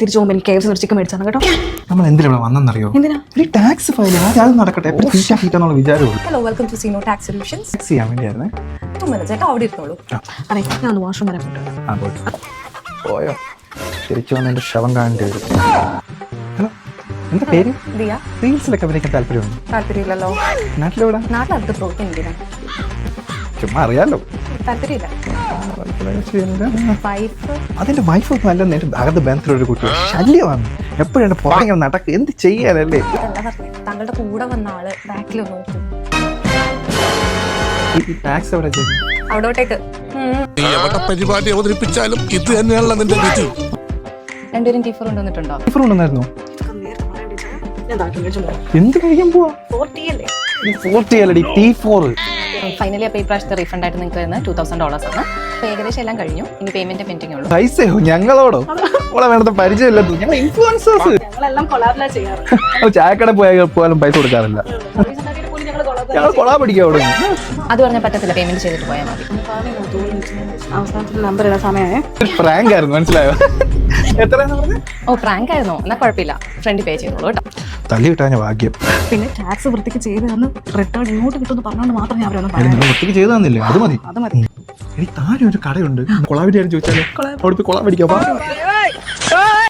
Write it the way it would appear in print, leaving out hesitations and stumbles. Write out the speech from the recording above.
തിരിച്ചു പോകുമ്പോൾ എനിക്ക് KFC ഒരു ചിക്കൻ മേടിച്ചാണ് കേട്ടോ. നമ്മൾ എന്തിനാ വന്നെന്നറിയോ? എന്തിനാ? ഈ ടാക്സ് ഫയൽ അത് നടക്കട്ടെ, എപ്പോഴും തീറ്റാക്കിട്ടെന്നുള്ള വിചാരമുള്ളൂ. Hello, welcome to Zeno tax solutions. Tax ചെയ്യാൻ വേണ്ടിയായിരുന്നേ. 2 minutes ചേട്ടാ, അവിടെ ഇരുന്നോളൂ. അതെ, ഞാൻ ഒന്ന് വാഷ്റൂം വരെ പോയിട്ട്. ആ പോയിട്ട് പോയോ? തിരിച്ചു വന്ന് എൻ്റെ ശവം കാണേണ്ടി വരും. ഹലോ, എന്താ പേര്? ദിയ. റീൽസിലൊക്കെ അഭിനയിക്കാൻ താല്പര്യമുണ്ട്? താല്പര്യമില്ലല്ലോ. നാട്ടിലെവിടെ? നാട്ടിലടുത്ത് പ്രോട്ടീൻ എന്തിനാ? ചുമ്മാ അറിയാലോ. താല്പര്യമില്ല. വൈഫ് അതിന്റെ വൈഫൊന്നും അല്ലെന്ന് എൻ്റെ അകത്ത് ബന്ധത്തിലൊരു കുട്ടി ശല്യമാണ്. എപ്പോഴും പുറകെ നടക്കുക, എന്ത് ചെയ്യാനല്ലേ? അതല്ല പറഞ്ഞത്, താങ്കളുടെ കൂടെ വന്ന ആള് ബാക്കിൽ നോക്കും. ഈ ടാക്സ് എവിടെ ചെയ്യും? അവിടോട്ടേക്ക്. എവിടെ പരിപാടി അവതരിപ്പിച്ചാലും ഇത് തന്നെയാണല്ലോ നിന്റെ വിധി. രണ്ടുപേരും ടീഫർ കൊണ്ടുവന്നിട്ടുണ്ടോ? ടീഫർ കൊണ്ടുവന്നായിരുന്നോ? എന്ത് കഴിക്കാൻ പോവാ? 40 അല്ലടി, T4. ഫൈനലി അപ്പോൾ ഈ പ്രാവശ്യത്തെ റീഫണ്ട് ആയിട്ട് നിങ്ങൾക്ക് വരുന്നത് $2,000 ആണ്. അപ്പോൾ ഏകദേശം എല്ലാം കഴിഞ്ഞു. ഇനി പേയ്മെന്റ് പെൻഡിങ് ഉള്ളൂ. പൈസയോ? ഞങ്ങളോടോ? ഓളെ വേണ്ടത് പരിചയമില്ല. ഞങ്ങൾ ഇൻഫ്ലുവൻസേഴ്സ്. ചായക്കട പോയാലും പൈസ കൊടുക്കാറില്ല. ഞങ്ങൾ കൊളാ പിടിക്കാം അവിടെ. അത് പറഞ്ഞാൽ പറ്റത്തില്ല, പേയ്മെന്റ് ചെയ്തിട്ട് പോയാൽ മതി. നമ്പർ ഇടാൻ സമയമായേ. ഫ്രാങ്ക് ആയിരുന്നു, മനസ്സിലായോ? എത്രയാണെന്ന് പറഞ്ഞു? ഓ, പ്രാങ്ക് ആയിരുന്നോ? എന്നാൽ കുഴപ്പമില്ല, ഫ്രണ്ട് പേ ചെയ്തോളൂ കേട്ടോ. തള്ളി കിട്ടാൻ ഭാഗ്യം. പിന്നെ ടാക്സ് വൃത്തിക്ക് ചെയ്ത് തന്ന് റിട്ടേൺ ഇങ്ങോട്ട് കിട്ടുമെന്ന് പറഞ്ഞുകൊണ്ട് മാത്രം ഞാൻ അവരൊന്നും നിങ്ങൾ ഒറ്റയ്ക്ക് ചെയ്തു തന്നില്ലേ? അത് മതി. അത് മതി. എനിക്ക് താഴെ ഒരു കടയുണ്ട്, കൊളാ പിടിയാലും ചോദിച്ചാലോ? അവിടെ പോയി കൊളാ പിടിക്കാം.